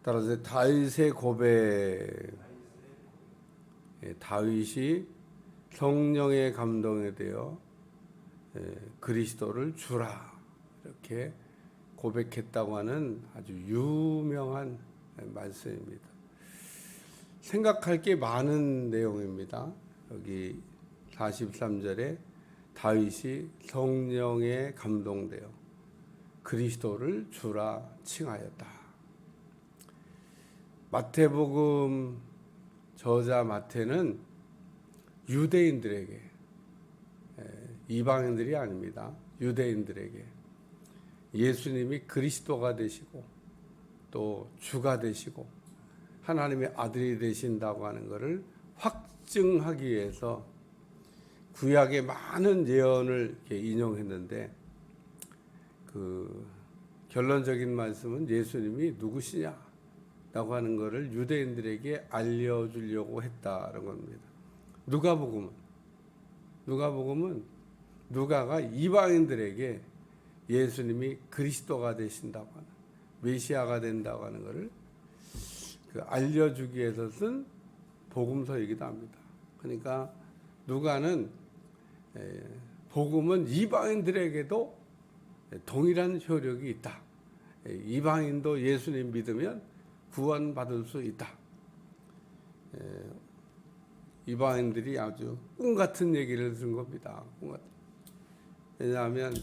따라서 다윗의 고백, 다윗이 성령의 감동에 대여 그리스도를 주라 이렇게 고백했다고 하는 아주 유명한 말씀입니다. 생각할 게 많은 내용입니다. 여기 43절에 다윗이 성령에 감동되어 그리스도를 주라 칭하였다. 마태복음 저자 마태는 유대인들에게, 이방인들이 아닙니다. 유대인들에게 예수님이 그리스도가 되시고 또 주가 되시고 하나님의 아들이 되신다고 하는 것을 확증하기 위해서 구약의 많은 예언을 이렇게 인용했는데, 그 결론적인 말씀은 예수님이 누구시냐 라고 하는 것을 유대인들에게 알려주려고 했다는 겁니다. 누가복음은 누가가 이방인들에게 예수님이 그리스도가 되신다고 하는, 메시아가 된다고 하는 것을 알려주기 위해서 쓴 복음서이기도 합니다. 그러니까 누가는 복음은 이방인들에게도 동일한 효력이 있다. 이방인도 예수님 믿으면 구원받을 수 있다. 이방인들이 아주 꿈 같은 얘기를 들은 겁니다. 왜냐하면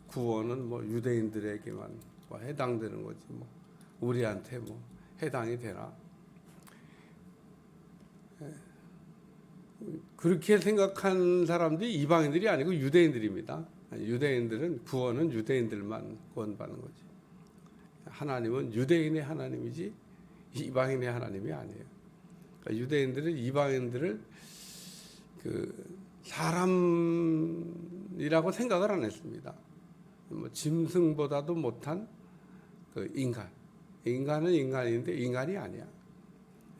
구원은 뭐 유대인들에게만 해당되는 거지, 뭐 우리한테 뭐 해당이 되나? 그렇게 생각한 사람들이 이방인들이 아니고 유대인들입니다. 유대인들은 구원은 유대인들만 구원받는 거지. 하나님은 유대인의 하나님이지 이방인의 하나님이 아니에요. 그러니까 유대인들은 이방인들을 사람이라고 생각을 안 했습니다. 뭐 짐승보다도 못한 인간. 인간은 인간인데 인간이 아니야.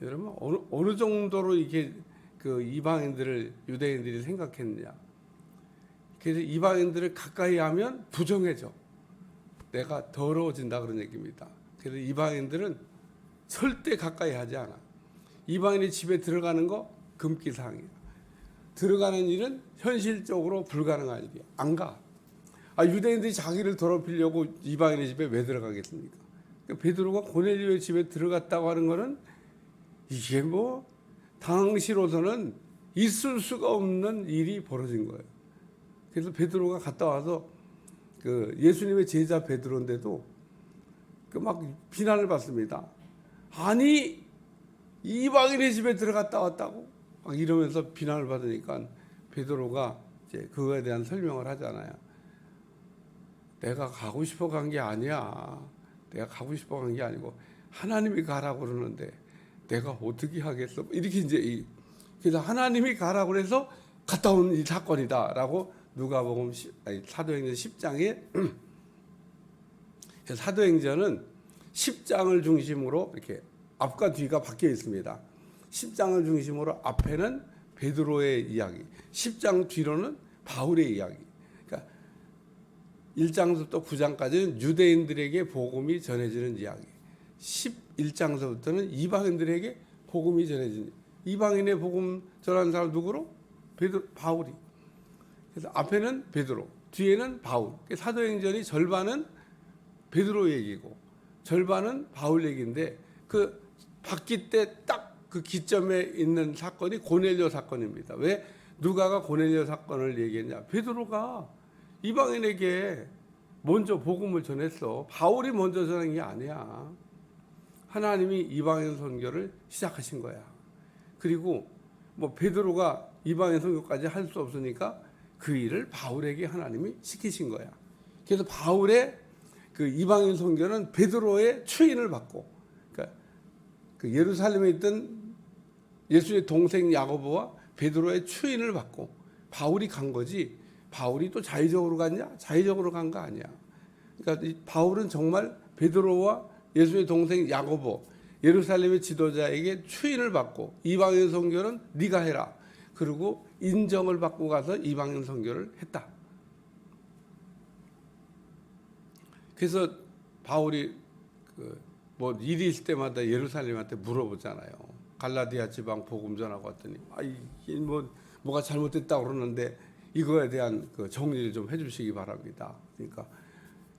여러분 어느 정도로 이게 이방인들을 유대인들이 생각했느냐. 그래서 이방인들을 가까이 하면 부정해져. 내가 더러워진다 그런 얘기입니다. 그래서 이방인들은 절대 가까이 하지 않아. 이방인의 집에 들어가는 거 금기사항이야. 들어가는 일은 현실적으로 불가능한 일이야. 안 가. 유대인들이 자기를 더럽히려고 이방인의 집에 왜 들어가겠습니까? 그러니까 베드로가 고넬료의 집에 들어갔다고 하는 거는 이게 뭐 당시로서는 있을 수가 없는 일이 벌어진 거예요. 그래서 베드로가 갔다 와서 예수님의 제자 베드로인데도 막 비난을 받습니다. 아니 이방인의 집에 들어갔다 왔다고 막 이러면서 비난을 받으니까 베드로가 이제 그거에 대한 설명을 하잖아요. 내가 가고 싶어 간 게 아니야. 내가 가고 싶어 간 게 아니고 하나님이 가라고 그러는데 내가 어떻게 하겠어? 이렇게 이제 그래서 하나님이 가라고 해서 갔다 온 이 사건이다라고 누가복음 사도행전 10장에 사도행전은 10장을 중심으로 이렇게 앞과 뒤가 바뀌어 있습니다. 10장을 중심으로 앞에는 베드로의 이야기, 10장 뒤로는 바울의 이야기. 그러니까 1장부터 9장까지는 유대인들에게 복음이 전해지는 이야기. 11장서부터는 이방인들에게 복음이 전해지는, 이방인의 복음 전하는 사람 누구로? 바울이. 그래서 앞에는 베드로, 뒤에는 바울. 사도행전이 절반은 베드로 얘기고 절반은 바울 얘기인데 바뀔 때 딱 그 기점에 있는 사건이 고넬료 사건입니다. 왜 누가가 고넬료 사건을 얘기했냐? 베드로가 이방인에게 먼저 복음을 전했어. 바울이 먼저 전한 게 아니야. 하나님이 이방인 선교를 시작하신 거야. 그리고 뭐 베드로가 이방인 선교까지 할 수 없으니까 그 일을 바울에게 하나님이 시키신 거야. 그래서 바울의 이방인 선교는 베드로의 추인을 받고, 그러니까 예루살렘에 있던 예수의 동생 야고보와 베드로의 추인을 받고 바울이 간 거지. 바울이 또 자의적으로 갔냐? 자의적으로 간 거 아니야. 그러니까 바울은 정말 베드로와 예수의 동생 야고보, 예루살렘의 지도자에게 추인을 받고 이방인 선교는 네가 해라. 그리고 인정을 받고 가서 이방인 선교를 했다. 그래서 바울이 뭐 일이 있을 때마다 예루살렘한테 물어보잖아요. 갈라디아 지방 복음 전하고 왔더니 이게 뭐가 잘못됐다고 그러는데 이거에 대한 그 정리를 좀 해주시기 바랍니다. 그러니까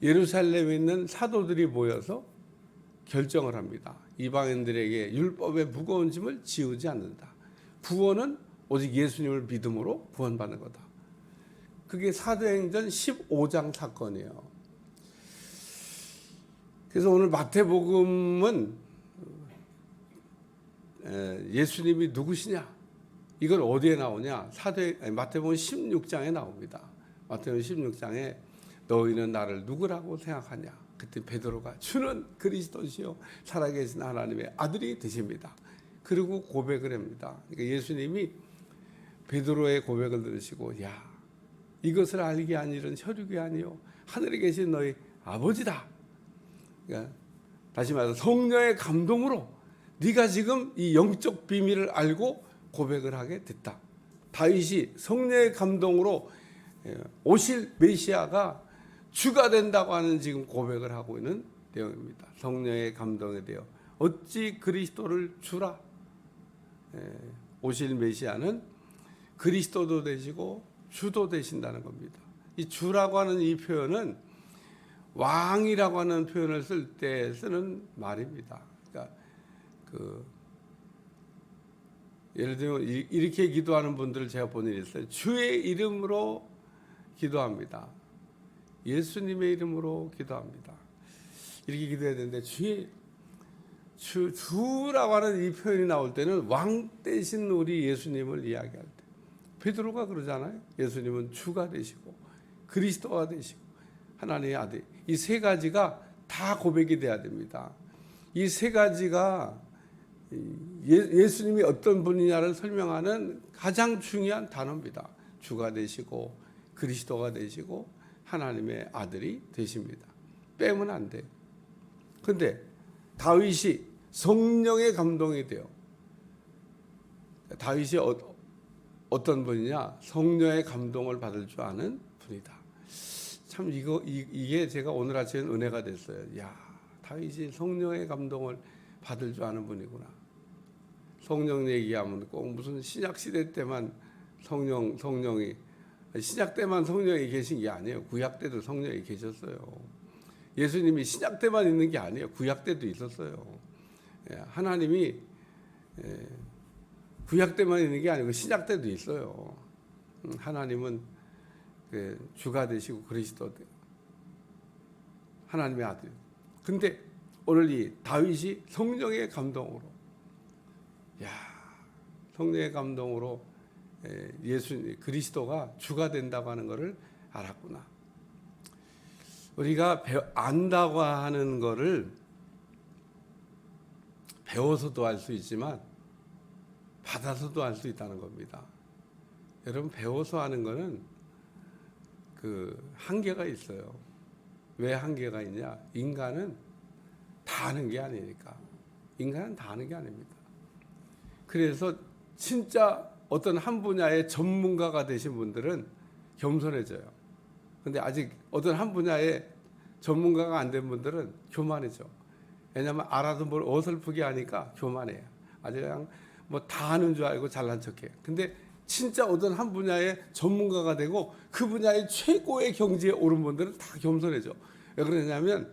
예루살렘에 있는 사도들이 모여서 결정을 합니다. 이방인들에게 율법의 무거운 짐을 지우지 않는다. 구원은 오직 예수님을 믿음으로 구원받는 거다. 그게 사도행전 15장 사건이에요. 그래서 오늘 마태복음은 예수님이 누구시냐? 이걸 어디에 나오냐? 마태복음 16장에 나옵니다. 마태복음 16장에 너희는 나를 누구라고 생각하냐? 그때 베드로가 주는 그리스도시요 살아계신 하나님의 아들이 되십니다. 그리고 고백을 합니다. 그러니까 예수님이 베드로의 고백을 들으시고 야 이것을 알게 한 일은 혈육이 아니요 하늘에 계신 너희 아버지다. 그러니까 다시 말해서 성령의 감동으로 네가 지금 이 영적 비밀을 알고 고백을 하게 됐다. 다윗이 성령의 감동으로 오실 메시아가 주가 된다고 하는 지금 고백을 하고 있는 내용입니다. 성령의 감동에 대해 어찌 그리스도를 주라. 오실 메시아는 그리스도도 되시고 주도 되신다는 겁니다. 이 주라고 하는 이 표현은 왕이라고 하는 표현을 쓸 때 쓰는 말입니다. 그러니까 예를 들면 이렇게 기도하는 분들을 제가 본 일이 있어요. 주의 이름으로 기도합니다. 예수님의 이름으로 기도합니다. 이렇게 기도해야 되는데 주라고 하는 이 표현이 나올 때는 왕 대신 우리 예수님을 이야기할 때 베드로가 그러잖아요. 예수님은 주가 되시고 그리스도가 되시고 하나님의 아들. 이 세 가지가 다 고백이 돼야 됩니다. 이 세 가지가 예수님이 어떤 분이냐를 설명하는 가장 중요한 단어입니다. 주가 되시고 그리스도가 되시고 하나님의 아들이 되십니다. 빼면 안 돼요. 그런데 다윗이 성령의 감동이 돼요. 다윗이 어떤 분이냐? 성령의 감동을 받을 줄 아는 분이다. 참 이게 제가 오늘 아침에 은혜가 됐어요. 야, 다윗이 성령의 감동을 받을 줄 아는 분이구나. 성령 얘기하면 꼭 무슨 신약 시대 때만 성령이 신약 때만 성령이 계신 게 아니에요. 구약 때도 성령이 계셨어요. 예수님이 신약 때만 있는 게 아니에요. 구약 때도 있었어요. 하나님이 구약 때만 있는 게 아니고 신약 때도 있어요. 하나님은 주가 되시고 그리스도 하나님의 아들. 근데 오늘 이 다윗이 성령의 감동으로 성령의 감동으로 예수 그리스도가 주가 된다고 하는 것을 알았구나. 우리가 안다고 하는 것을 배워서도 알 수 있지만 받아서도 알 수 있다는 겁니다. 여러분 배워서 하는 거는 그 한계가 있어요. 왜 한계가 있냐? 인간은 다 아는 게 아니니까. 인간은 다 아는 게 아닙니다. 그래서 진짜 어떤 한 분야의 전문가가 되신 분들은 겸손해져요. 근데 아직 어떤 한 분야의 전문가가 안 된 분들은 교만해져. 왜냐하면 알아도 뭘 어설프게 하니까 교만해요. 아주 그냥 뭐 다 아는 줄 알고 잘난 척해요. 근데 진짜 어떤 한 분야의 전문가가 되고 그 분야의 최고의 경지에 오른 분들은 다 겸손해져. 왜 그러냐면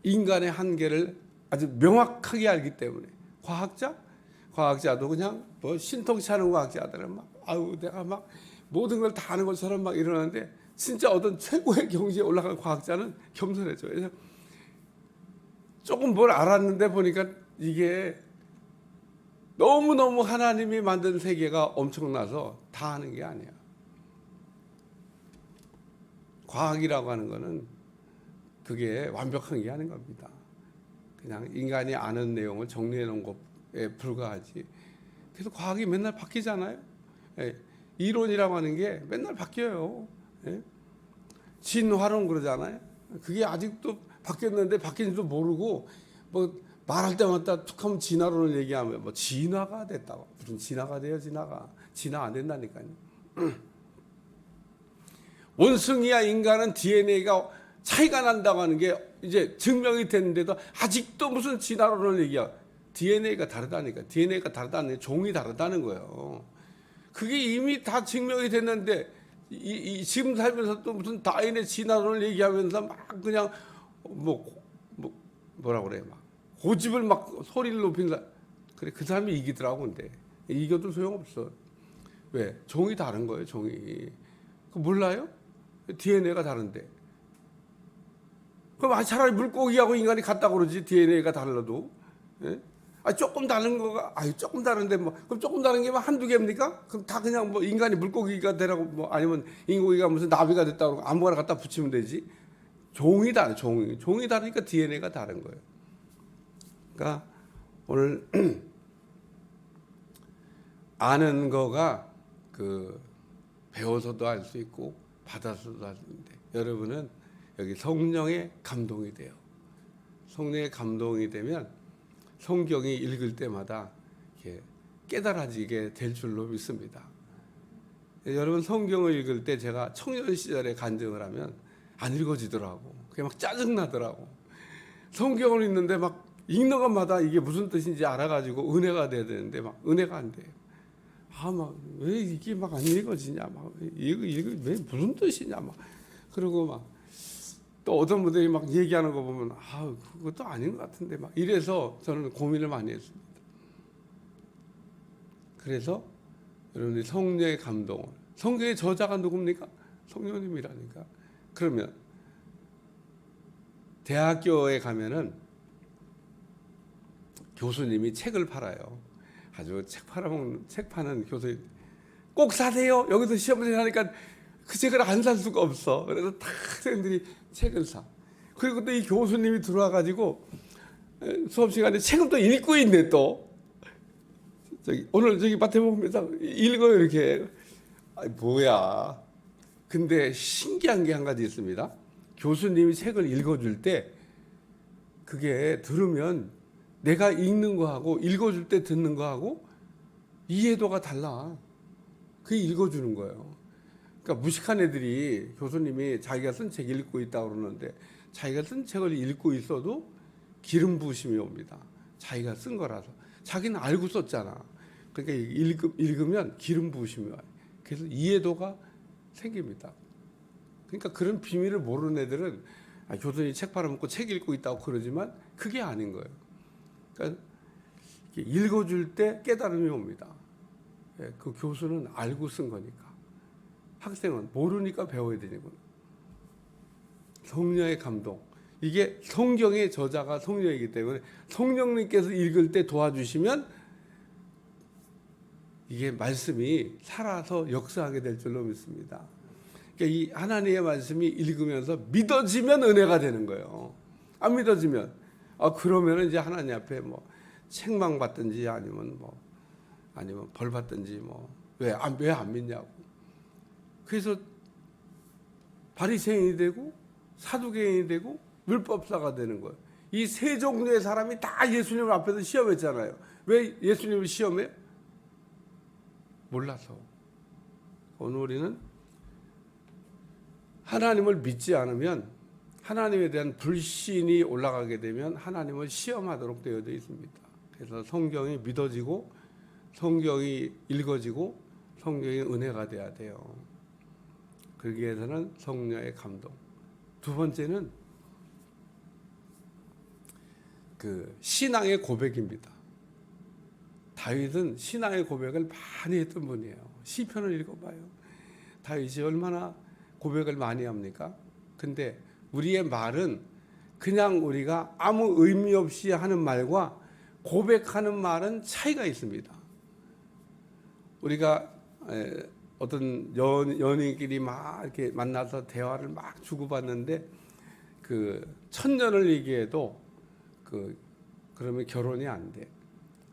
인간의 한계를 아주 명확하게 알기 때문에. 과학자도 그냥 뭐 신통치 않은 과학자들은 내가 모든 걸 다 아는 것처럼 이러는데 진짜 어떤 최고의 경지에 올라간 과학자는 겸손해져. 그래서 조금 뭘 알았는데 보니까 이게 너무너무 하나님이 만든 세계가 엄청나서 다 아는 게 아니야. 과학이라고 하는 거는 그게 완벽한 게 아닌 겁니다. 그냥 인간이 아는 내용을 정리해 놓은 것에 불과하지. 그래서 과학이 맨날 바뀌잖아요. 이론이라고 하는 게 맨날 바뀌어요. 진화론 그러잖아요. 그게 아직도 바뀌었는데 바뀐지도 모르고 말할 때마다 툭 하면 진화론을 얘기하면 진화가 됐다고. 무슨 진화가 돼요? 진화 안 된다니까요. 원숭이와 인간은 DNA가 차이가 난다고 하는 게 이제 증명이 됐는데도 아직도 무슨 진화론을 얘기야. DNA가 다르다니까. DNA가 다르다는 종이 다르다는 거예요. 그게 이미 다 증명이 됐는데 지금 살면서 또 무슨 다인의 진화론을 얘기하면서 막 그냥 뭐라 그래 막 고집을 막 소리를 높인다. 그래 그 사람이 이기더라고. 근데 이겨도 소용없어. 왜? 종이 다른 거예요. 종이. 그 몰라요? DNA가 다른데. 그럼 차라리 물고기하고 인간이 같다고 그러지. DNA가 달라도. 예? 조금 다른 거가, 조금 다른데 뭐, 그럼 조금 다른 게 뭐 한두 개입니까? 그럼 다 그냥 뭐 인간이 물고기가 되라고 뭐 아니면 인고기가 무슨 나비가 됐다고 아무거나 갖다 붙이면 되지. 종이 다르, 종이. 종이 다르니까 DNA가 다른 거예요. 그러니까 오늘 아는 거가 그 배워서도 알 수 있고 받아서도 알 수 있는데 여러분은 여기 성령의 감동이 돼요. 성령의 감동이 되면 성경이 읽을 때마다 이렇게 깨달아지게 될 줄로 믿습니다. 여러분 성경을 읽을 때 제가 청년 시절에 간증을 하면 안 읽어지더라고. 그게 막 짜증나더라고. 성경을 읽는데 막 읽는 것마다 이게 무슨 뜻인지 알아가지고 은혜가 돼야 되는데 막 은혜가 안 돼요. 막 왜 이게 막 안 읽어지냐, 막 이거 왜 무슨 뜻이냐, 막 그리고 막 또 어떤 분들이 막 얘기하는 거 보면 그것도 아닌 것 같은데 막 이래서 저는 고민을 많이 했습니다. 그래서 여러분들이 성령의 감동을, 성경의 저자가 누굽니까? 성령님이라니까. 그러면 대학교에 가면은 교수님이 책을 팔아요. 아주 책 파는 교수님 꼭 사세요. 여기서 시험을 하니까 그 책을 안 살 수가 없어. 그래서 다 학생들이 책을 사. 그리고 또 이 교수님이 들어와가지고 수업 시간에 책을 또 읽고 있네 또. 오늘 저기 밭에 보면서 읽어요 이렇게. 뭐야. 근데 신기한 게 한 가지 있습니다. 교수님이 책을 읽어줄 때 그게 들으면 내가 읽는 거하고 읽어줄 때 듣는 거하고 이해도가 달라. 그게 읽어주는 거예요. 그러니까 무식한 애들이 교수님이 자기가 쓴 책 읽고 있다고 그러는데 자기가 쓴 책을 읽고 있어도 기름 부으심이 옵니다. 자기가 쓴 거라서. 자기는 알고 썼잖아. 그러니까 읽으면 기름 부으심이 와요. 그래서 이해도가 생깁니다. 그러니까 그런 비밀을 모르는 애들은 교수님이 책 팔아먹고 책 읽고 있다고 그러지만 그게 아닌 거예요. 그러니까 읽어줄 때 깨달음이 옵니다. 그 교수는 알고 쓴 거니까. 학생은 모르니까 배워야 되는구나. 성령의 감동. 이게 성경의 저자가 성령이기 때문에 성령님께서 읽을 때 도와주시면 이게 말씀이 살아서 역사하게 될 줄로 믿습니다. 그러니까 이 하나님의 말씀이 읽으면서 믿어지면 은혜가 되는 거예요. 안 믿어지면 그러면 이제 하나님 앞에 뭐 책망 받든지 아니면 벌 받든지 왜 안 믿냐고. 그래서 바리새인이 되고 사두개인이 되고 율법사가 되는 거예요. 이 세 종류의 사람이 다 예수님 앞에서 시험했잖아요. 왜 예수님을 시험해요? 몰라서. 오늘 우리는 하나님을 믿지 않으면 하나님에 대한 불신이 올라가게 되면 하나님을 시험하도록 되어 있습니다. 그래서 성경이 믿어지고 성경이 읽어지고 성경의 은혜가 돼야 돼요. 그러기 위해서는 성령의 감동. 두 번째는 그 신앙의 고백입니다. 다윗은 신앙의 고백을 많이 했던 분이에요. 시편을 읽어봐요. 다윗이 얼마나 고백을 많이 합니까? 근데 우리의 말은 그냥 우리가 아무 의미 없이 하는 말과 고백하는 말은 차이가 있습니다. 우리가 어떤 연인끼리 막 이렇게 만나서 대화를 막 주고받는데 그 천년을 얘기해도 그러면 결혼이 안 돼.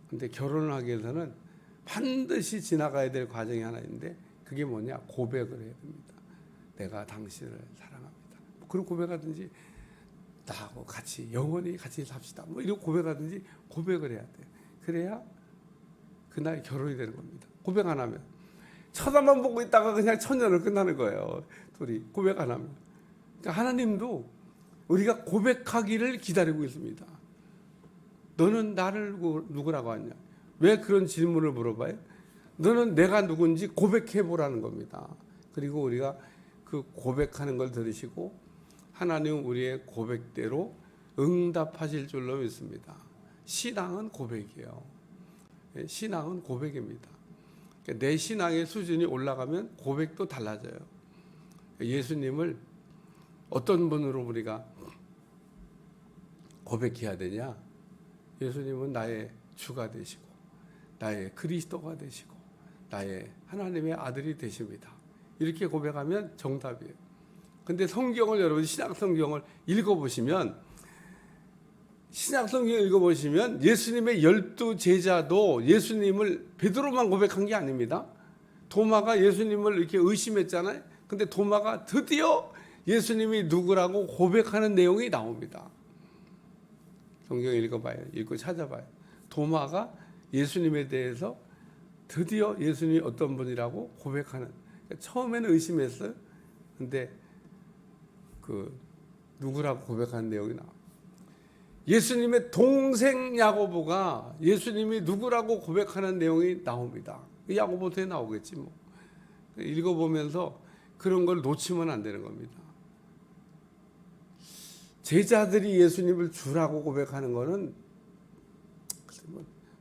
근데 결혼을 하기 위해서는 반드시 지나가야 될 과정이 하나 있는데 그게 뭐냐? 고백을 해야 됩니다. 내가 당신을 사랑합니다. 그런 고백하든지 나하고 같이 영원히 같이 삽시다. 이런 고백하든지 고백을 해야 돼. 그래야 그날 결혼이 되는 겁니다. 고백 안 하면 쳐다만 보고 있다가 그냥 천년을 끝나는 거예요. 둘이 고백 안 하면. 그러니까 하나님도 우리가 고백하기를 기다리고 있습니다. 너는 나를 누구라고 하냐? 왜 그런 질문을 물어봐요? 너는 내가 누군지 고백해 보라는 겁니다. 그리고 우리가 그 고백하는 걸 들으시고 하나님은 우리의 고백대로 응답하실 줄로 믿습니다. 신앙은 고백이에요. 신앙은 고백입니다. 그러니까 내 신앙의 수준이 올라가면 고백도 달라져요. 예수님을 어떤 분으로 우리가 고백해야 되냐? 예수님은 나의 주가 되시고 나의 그리스도가 되시고 나의 하나님의 아들이 되십니다. 이렇게 고백하면 정답이에요. 근데 성경을 여러분 신약 성경을 읽어보시면 예수님의 12 제자도 예수님을 베드로만 고백한 게 아닙니다. 도마가 예수님을 이렇게 의심했잖아요. 근데 도마가 드디어 예수님이 누구라고 고백하는 내용이 나옵니다. 성경 읽어봐요. 읽고 찾아봐요. 도마가 예수님에 대해서 드디어 예수님이 어떤 분이라고 고백하는. 처음에는 의심했어요. 근데 그 누구라고 고백하는 내용이 나와요. 예수님의 동생 야고보가 예수님이 누구라고 고백하는 내용이 나옵니다. 야고보서에 나오겠지 뭐. 읽어보면서 그런 걸 놓치면 안 되는 겁니다. 제자들이 예수님을 주라고 고백하는 거는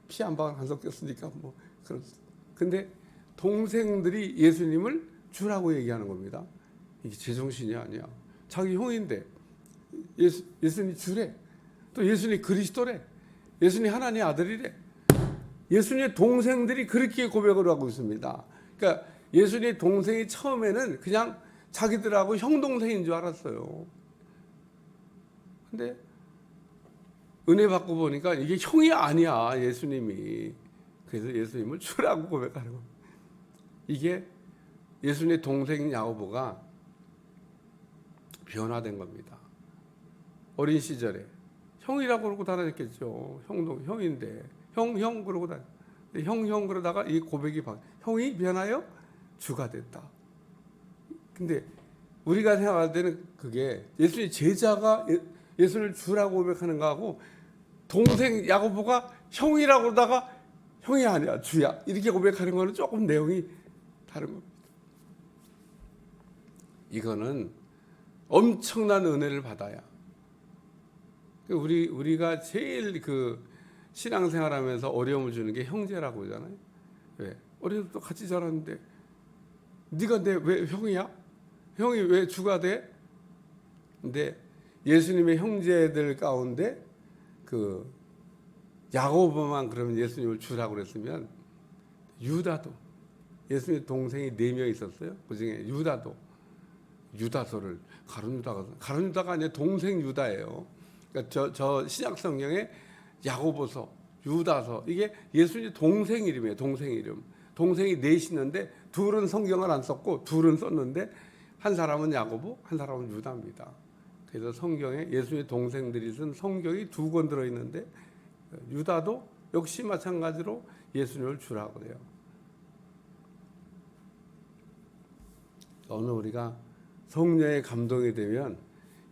피 한 방울 안 섞였으니까 뭐 그런. 근데 동생들이 예수님을 주라고 얘기하는 겁니다. 이게 제정신이 아니야. 자기 형인데 예수님 주래. 또 예수님 그리스도래. 예수님 하나님의 아들이래. 예수님의 동생들이 그렇게 고백을 하고 있습니다. 그러니까 예수님의 동생이 처음에는 그냥 자기들하고 형 동생인 줄 알았어요. 근데 은혜 받고 보니까 이게 형이 아니야, 예수님이. 그래서 예수님을 주라고 고백하는 겁니다. 이게 예수님의 동생 야고보가 변화된 겁니다. 어린 시절에 형이라고 그러고 다녔겠죠. 형인데 형 그러고 다녔. 형 그러다가 이 고백이 형이 변하여 주가 됐다. 근데 우리가 생각할 때는 그게 예수님 제자가 예수를 주라고 고백하는 거하고 동생 야고보가 형이라고 그러다가 형이 아니야 주야 이렇게 고백하는 거는 조금 내용이 다른 겁니다. 이거는 엄청난 은혜를 받아야. 우리가 제일 그 신앙생활하면서 어려움을 주는 게 형제라고 하잖아요. 왜? 어릴 때부터 같이 자랐는데 네가 내 왜 형이야? 형이 왜 주가 돼? 근데 예수님의 형제들 가운데 그 야고보만 그러면 예수님을 주라고 그랬으면 유다도 예수님의 동생이 4명 있었어요. 그중에 유다서를 가룟 유다가 아니라 동생 유다예요. 그러니까 저 신약 성경에 야고보서, 유다서 이게 예수님 동생 이름이에요. 동생 이름. 동생이 넷이는데 둘은 성경을 안 썼고 둘은 썼는데 한 사람은 야고보, 한 사람은 유다입니다. 그래서 성경에 예수님의 동생들이 쓴 성경이 2권 들어있는데 유다도 역시 마찬가지로 예수님을 주라고 그래요. 오늘 우리가 성령의 감동이 되면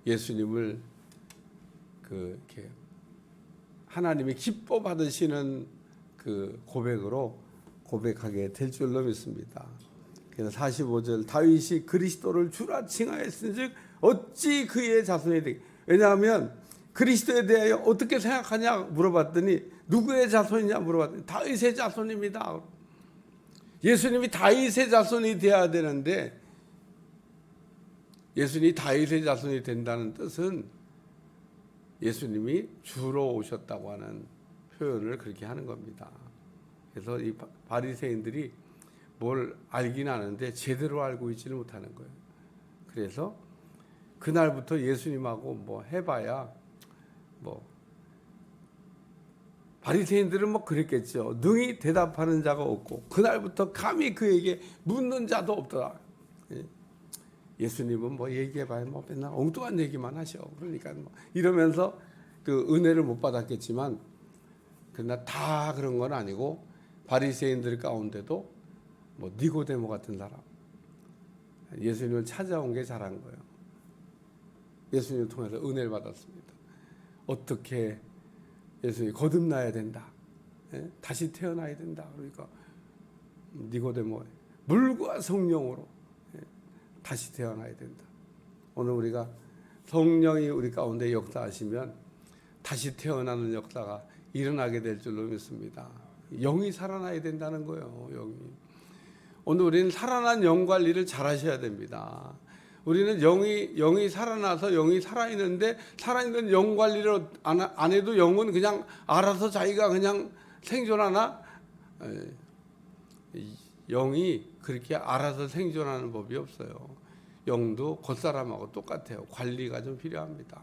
예수님을 이렇게 하나님이 기뻐 받으시는 그 고백으로 고백하게 될 줄로 믿습니다. 그래서 45절 다윗이 그리스도를 주라 칭하였은즉 어찌 그의 자손이 되겠. 왜냐하면 그리스도에 대하여 어떻게 생각하냐 물어봤더니 누구의 자손이냐 물어봤더니 다윗의 자손입니다. 예수님이 다윗의 자손이 되어야 되는데 예수님이 다윗의 자손이 된다는 뜻은 예수님이 주로 오셨다고 하는 표현을 그렇게 하는 겁니다. 그래서 이 바리새인들이 뭘 알긴 아는데 제대로 알고 있지는 못하는 거예요. 그래서 그날부터 예수님하고 뭐 해봐야 뭐 바리새인들은 뭐 그랬겠죠. 능히 대답하는 자가 없고 그날부터 감히 그에게 묻는 자도 없더라. 예수님은 뭐 얘기해봐야 뭐 맨날 엉뚱한 얘기만 하셔. 그러니까 뭐 이러면서 그 은혜를 못 받았겠지만 그러나 다 그런 건 아니고 바리새인들 가운데도 뭐 니고데모 같은 사람 예수님을 찾아온 게 잘한 거예요. 예수님을 통해서 은혜를 받았습니다. 어떻게 예수님이 거듭나야 된다. 다시 태어나야 된다. 그러니까 니고데모 물과 성령으로 다시 태어나야 된다. 오늘 우리가 성령이 우리 가운데 역사하시면 다시 태어나는 역사가 일어나게 될 줄로 믿습니다. 영이 살아나야 된다는 거예요. 영이. 오늘 우리는 살아난 영 관리를 잘 하셔야 됩니다. 우리는 영이 살아나서 영이 살아있는데 살아있는 영 관리를 안 해도 영은 그냥 알아서 자기가 그냥 생존하나? 영이 그렇게 알아서 생존하는 법이 없어요. 영도 겉사람하고 똑같아요. 관리가 좀 필요합니다.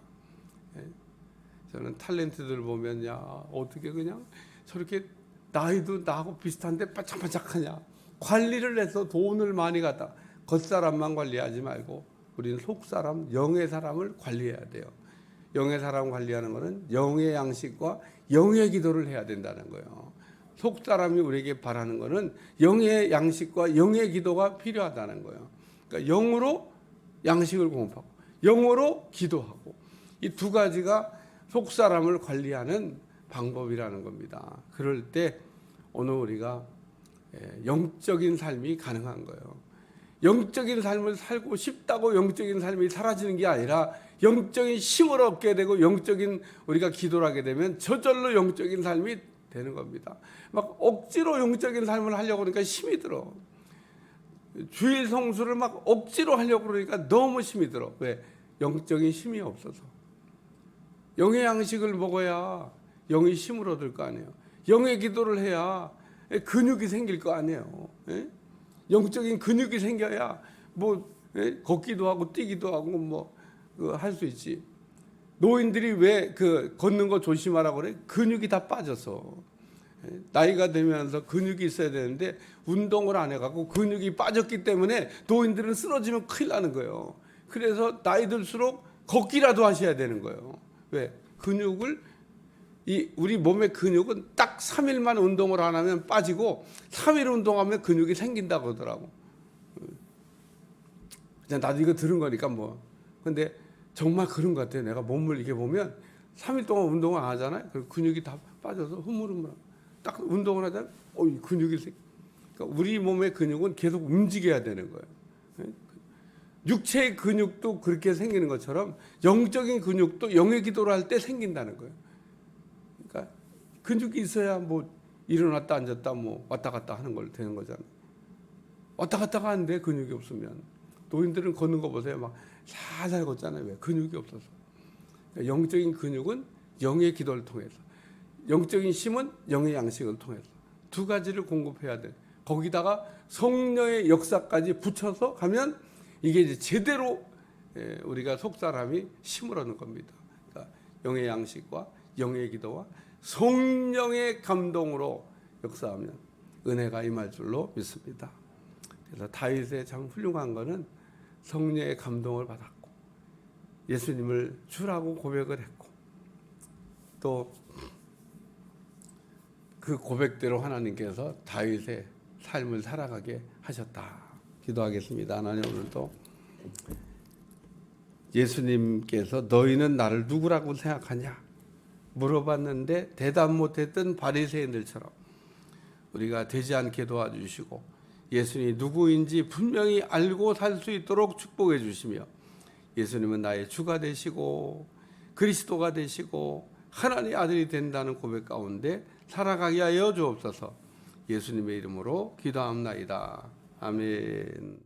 저는 탤런트들 보면 야 어떻게 그냥 저렇게 나이도 나하고 비슷한데 반짝반짝하냐. 관리를 해서 돈을 많이 갖다 겉사람만 관리하지 말고 우리는 속사람, 영의 사람을 관리해야 돼요. 영의 사람 관리하는 것은 영의 양식과 영의 기도를 해야 된다는 거예요. 속사람이 우리에게 바라는 것은 영의 양식과 영의 기도가 필요하다는 거예요. 그러니까 영으로 양식을 공급하고 영으로 기도하고 이 두 가지가 속사람을 관리하는 방법이라는 겁니다. 그럴 때 오늘 우리가 영적인 삶이 가능한 거예요. 영적인 삶을 살고 싶다고 영적인 삶이 사라지는 게 아니라 영적인 힘을 얻게 되고 영적인 우리가 기도를 하게 되면 저절로 영적인 삶이 되는 겁니다. 막 억지로 영적인 삶을 하려고 그러니까 힘이 들어. 주일 성수를 막 억지로 하려고 그러니까 너무 힘이 들어. 왜? 영적인 힘이 없어서. 영의 양식을 먹어야 영의 힘을 얻을 거 아니에요. 영의 기도를 해야 근육이 생길 거 아니에요. 영적인 근육이 생겨야 뭐 걷기도 하고 뛰기도 하고 뭐 할 수 있지. 노인들이 왜 그 걷는 거 조심하라고 그래? 근육이 다 빠져서. 나이가 되면서 근육이 있어야 되는데 운동을 안 해갖고 근육이 빠졌기 때문에 노인들은 쓰러지면 큰일 나는 거예요. 그래서 나이 들수록 걷기라도 하셔야 되는 거예요. 왜? 근육을 우리 몸의 근육은 딱 3일만 운동을 안 하면 빠지고 3일 운동하면 근육이 생긴다고 하더라고. 그냥 나도 이거 들은 거니까 뭐. 근데 정말 그런 것 같아요. 내가 몸을 이렇게 보면 3일 동안 운동을 안 하잖아요. 그 근육이 다 빠져서 흐물흐물하고 딱 운동을 하다 이 근육이 그러니까 우리 몸의 근육은 계속 움직여야 되는 거예요. 육체의 근육도 그렇게 생기는 것처럼 영적인 근육도 영의 기도를 할 때 생긴다는 거예요. 그러니까 근육이 있어야 뭐 일어났다 앉았다 뭐 왔다 갔다 하는 걸 되는 거잖아요. 왔다 갔다가 하는데 근육이 없으면 노인들은 걷는 거 보세요. 막 살살 걷잖아요. 왜? 근육이 없어서. 그러니까 영적인 근육은 영의 기도를 통해서 영적인 힘은 영의 양식을 통해서 두 가지를 공급해야 돼. 거기다가 성령의 역사까지 붙여서 가면 이게 이제 제대로 우리가 속사람이 힘을 얻는 겁니다. 그러니까 영의 양식과 영의 기도와 성령의 감동으로 역사하면 은혜가 임할 줄로 믿습니다. 그래서 다윗의 참 훌륭한 거는 성령의 감동을 받았고 예수님을 주라고 고백을 했고 또 그 고백대로 하나님께서 다윗의 삶을 살아가게 하셨다. 기도하겠습니다. 하나님 오늘도 예수님께서 너희는 나를 누구라고 생각하냐 물어봤는데 대답 못했던 바리새인들처럼 우리가 되지 않게 도와주시고 예수님이 누구인지 분명히 알고 살 수 있도록 축복해 주시며 예수님은 나의 주가 되시고 그리스도가 되시고 하나님의 아들이 된다는 고백 가운데 살아가게 하여 주옵소서. 예수님의 이름으로 기도합나이다. 아멘.